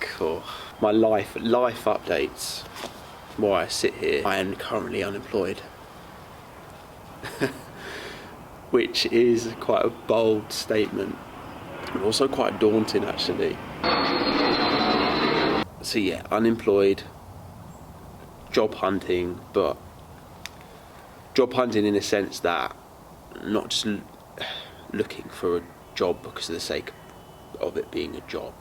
Cool. My life updates. Why I sit here. I am currently unemployed. Which is quite a bold statement. And also quite daunting, actually. So yeah, unemployed. Job hunting, but job hunting in the sense that not just looking for a job because of the sake of it being a job.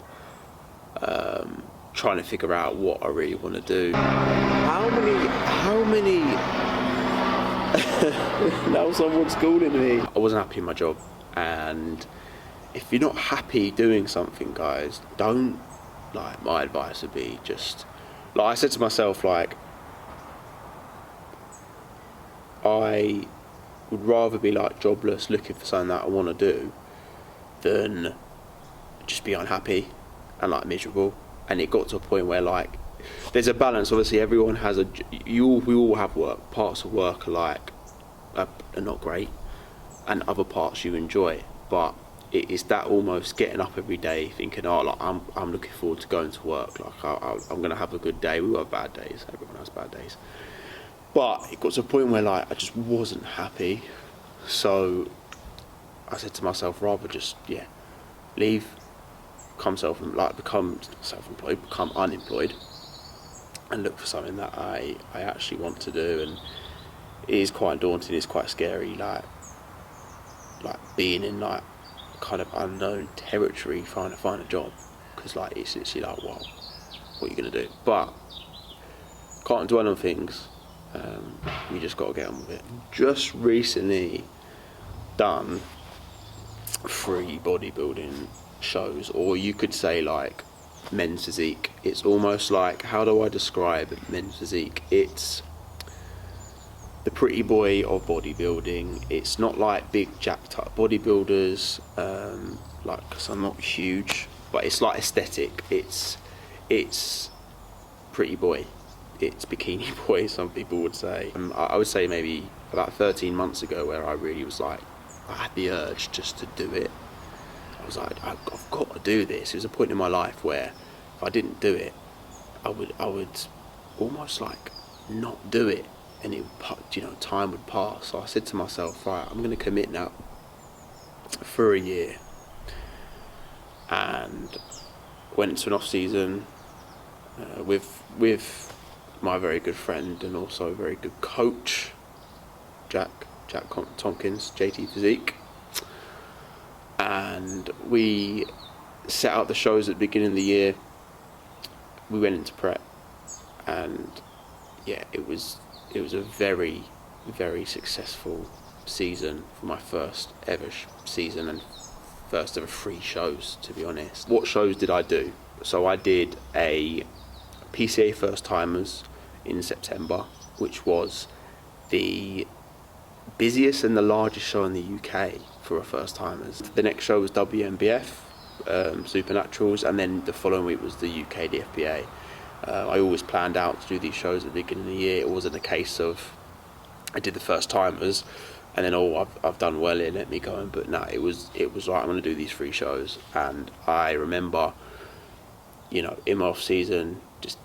Trying to figure out what I really want to do. How many now someone's calling me. I wasn't happy in my job, and if you're not happy doing something, guys, don't, like, my advice would be just, like, I said to myself, like, I would rather be like jobless looking for something that I want to do than just be unhappy and like miserable. And it got to a point where, like, there's a balance. Obviously everyone has we all have work. Parts of work are like are not great, and other parts you enjoy, but it is that almost getting up every day thinking, oh, like, I'm looking forward to going to work, like I'm gonna have a good day. We all have bad days, everyone has bad days, but it got to a point where, like, I just wasn't happy. So I said to myself, rather just leave, become self-employed, become unemployed, and look for something that I actually want to do. And it is quite daunting, it's quite scary, like being in like kind of unknown territory trying to find a job, because like it's literally like, wow, what are you gonna do? But can't dwell on things. You just got to get on with it. Just recently done 3 bodybuilding shows, or you could say like men's physique. It's almost like, how do I describe men's physique? It's the pretty boy of bodybuilding. It's not like big jacked up bodybuilders, like, cause I'm not huge, but it's like aesthetic. It's pretty boy. It's bikini boy, some people would say. I would say maybe about 13 months ago, where I really was like, I had the urge just to do it. I was like, I've got to do this. It was a point in my life where if I didn't do it, I would almost like not do it, and it would, time would pass. So I said to myself, right, I'm going to commit now for a year, and went into an off season with my very good friend and also a very good coach, Jack Tompkins, JT Physique, and we set out the shows at the beginning of the year. We went into prep, and it was a very, very successful season for my first ever season, and first ever 3 shows, to be honest. What shows did I do? So I did a PCA First Timers in September, which was the busiest and the largest show in the UK for a First Timers. The next show was WMBF, Supernaturals, and then the following week was the UK DFBA. I always planned out to do these shows at the beginning of the year. It wasn't a case of I did the First Timers and then, I've done well here, let me go. But no, it was right, I'm going to do these 3 shows. And I remember, in my off season, just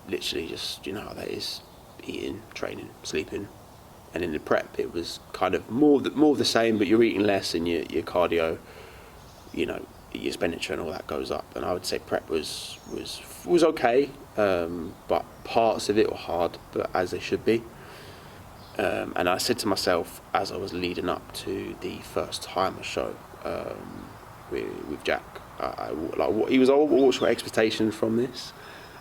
literally just, that is, eating, training, sleeping. And in the prep, it was kind of more of the same, but you're eating less, and your cardio, your expenditure and all that goes up. And I would say prep was okay, but parts of it were hard, but as they should be. And I said to myself, as I was leading up to the First Timer show with Jack, what's your expectations from this?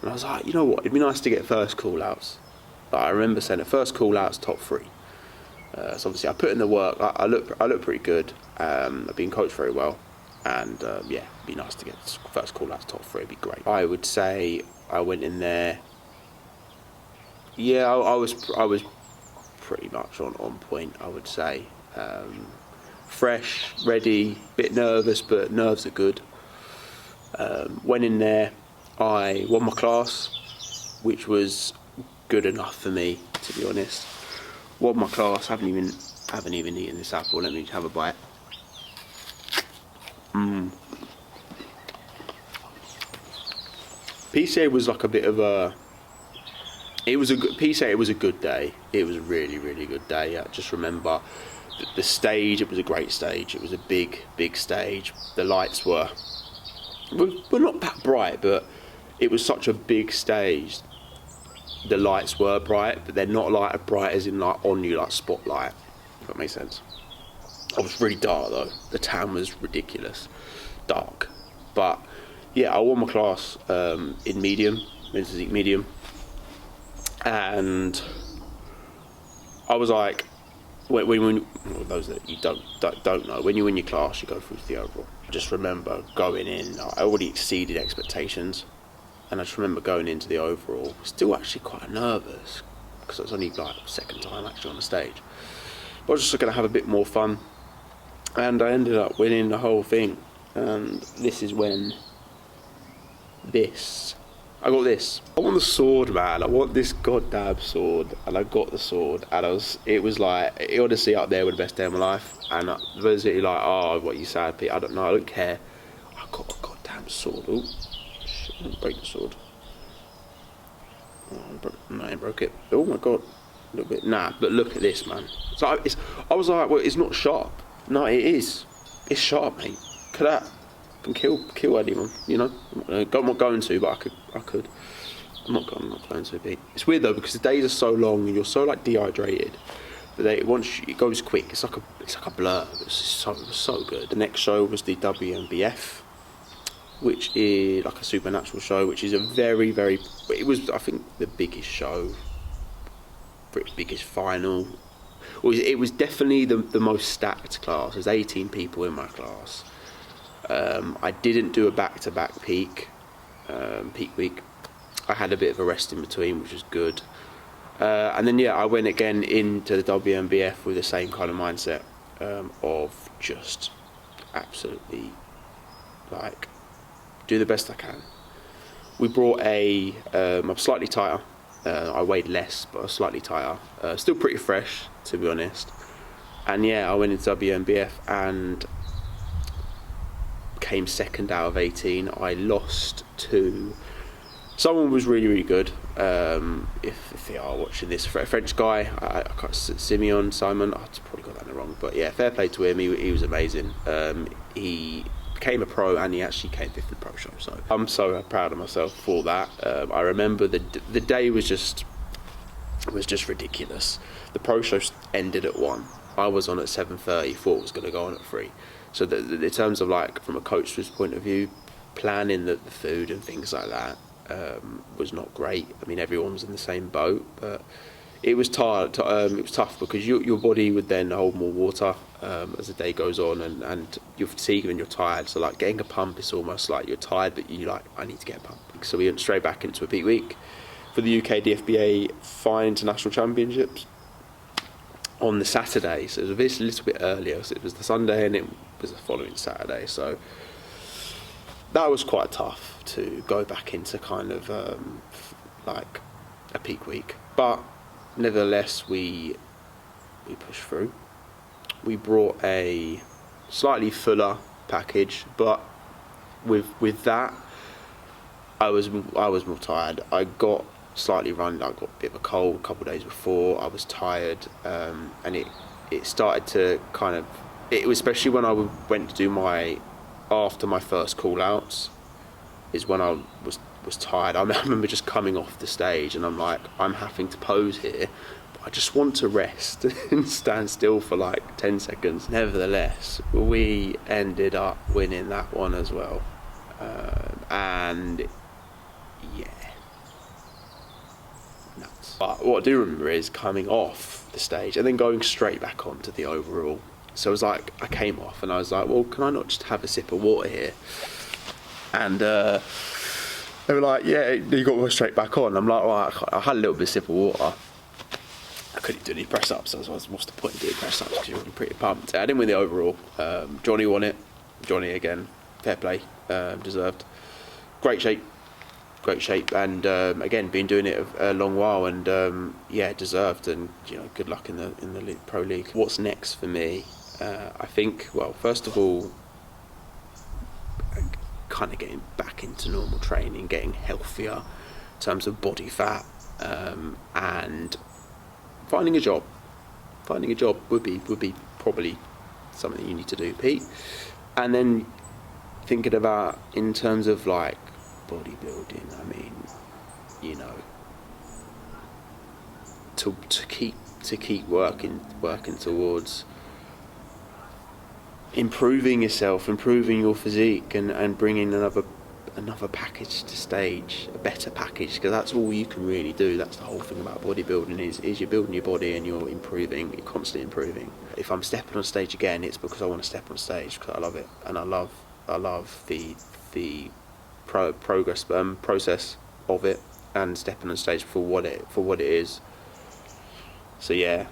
And I was like, you know what, it'd be nice to get first call outs. But I remember saying the first call outs, top 3. So obviously I put in the work. I look pretty good. I've been coached very well, and it'd be nice to get first call outs, top 3. It'd be great. I would say I went in there. Yeah, I was pretty much on point, I would say. Fresh, ready, bit nervous, but nerves are good. Went in there, I won my class, which was good enough for me, to be honest. Won my class, haven't even eaten this apple, let me have a bite. PCA was like a bit of a. It was a good PCA. It was a good day. It was a really, really good day. I just remember the stage. It was a great stage. It was a big, big stage. The lights were not that bright, but it was such a big stage. The lights were bright, but they're not like bright as in like on you, like spotlight. If that makes sense. It was really dark though. The town was ridiculous, dark. But yeah, I won my class in medium, men's physique medium, and I was like, when those that you don't know, when you win your class, you go through the overall. I just remember going in. I already exceeded expectations. And I just remember going into the overall, still actually quite nervous, because it was only like second time actually on the stage. But I was just going to have a bit more fun, and I ended up winning the whole thing. And this is when I got this. I want the sword, man. I want this goddamn sword, and I got the sword. And it was like, it honestly up there with the best day of my life. And I was really like, oh, what, you sad, Pete? I don't know. I don't care. I got a goddamn sword. Ooh. I didn't break the sword. No, I broke it. Oh my god, a little bit. Nah, but look at this, man. I was like, well, it's not sharp. No, it is. It's sharp, mate. Look at that. I can kill anyone. You know. I'm not going to, but I could. I'm not going to. Pete. It's weird though, because the days are so long and you're so like dehydrated. But once it goes quick, it's like a blur. It was so good. The next show was the WMBF, which is like a supernatural show, which is a very, very, it was, I think, the biggest show, for its biggest final. It was definitely the most stacked class. There's 18 people in my class. I didn't do a back-to-back peak week. I had a bit of a rest in between, which was good. And then, yeah, I went again into the WMBF with the same kind of mindset of just absolutely, like, do the best I can. We brought I'm slightly tighter. I weighed less, but I was slightly tighter. Still pretty fresh, to be honest. And yeah, I went into WMBF and came second out of 18. I lost to someone who was really, really good. If they are watching this, a French guy, I can't, Simon. I've probably got that wrong, but yeah, fair play to him. He was amazing. He became a pro, and he actually came fifth in the pro show, so I'm so proud of myself for that. I remember the day was just ridiculous. The pro show ended at 1. I was on at 7:30, thought it was going to go on at 3. So in terms of like from a coach's point of view, planning the food and things like that was not great. I mean, everyone was in the same boat, but it was tired. It was tough because your body would then hold more water as the day goes on, and you're fatigued and you're tired. So like getting a pump is almost like you're tired, but you like, I need to get a pump. So we went straight back into a peak week for the UK DFBA Fine International Championships on the Saturday. So it was a little bit earlier. So it was the Sunday and it was the following Saturday. So that was quite tough to go back into kind of like a peak week, but nevertheless we pushed through. We brought a slightly fuller package, but with that I was more tired. I got slightly run. I got a bit of a cold a couple of days before. I was tired, and it started to kind of. It was especially when I went to do after my first call outs, is when I was tired. I remember just coming off the stage and I'm like, I'm having to pose here, but I just want to rest and stand still for like 10 seconds. Nevertheless, we ended up winning that one as well. And yeah, nuts. But what I do remember is coming off the stage and then going straight back onto the overall. So it was like, I came off and I was like, well, can I not just have a sip of water here? And they were like, yeah, you got to go straight back on. I'm like, well, I had a little bit of sip of water. I couldn't do any press ups, so I was, what's the point of doing press ups? Because you're pretty pumped. I didn't win the overall. Johnny won it. Johnny again, fair play, deserved. Great shape, and again, been doing it a long while, and yeah, deserved. And you know, good luck in the pro league. What's next for me? I think, well, first of all, kind of getting back into normal training, getting healthier in terms of body fat, and finding a job. Finding a job would be probably something you need to do, Pete. And then thinking about in terms of like bodybuilding, I mean, you know, to keep working towards improving yourself, improving your physique, and bringing another package to stage, a better package, because that's all you can really do. That's the whole thing about bodybuilding is you're building your body and you're improving, you're constantly improving. If I'm stepping on stage again, it's because I want to step on stage, because I love it, and I love the process of it, and stepping on stage for what it is. So yeah,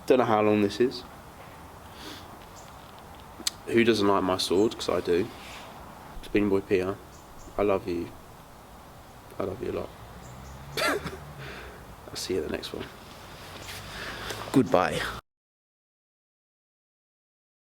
don't know how long this is. Who doesn't like my sword? Because I do. Spinning Boy Peter, I love you. I love you a lot. I'll see you at the next one. Goodbye.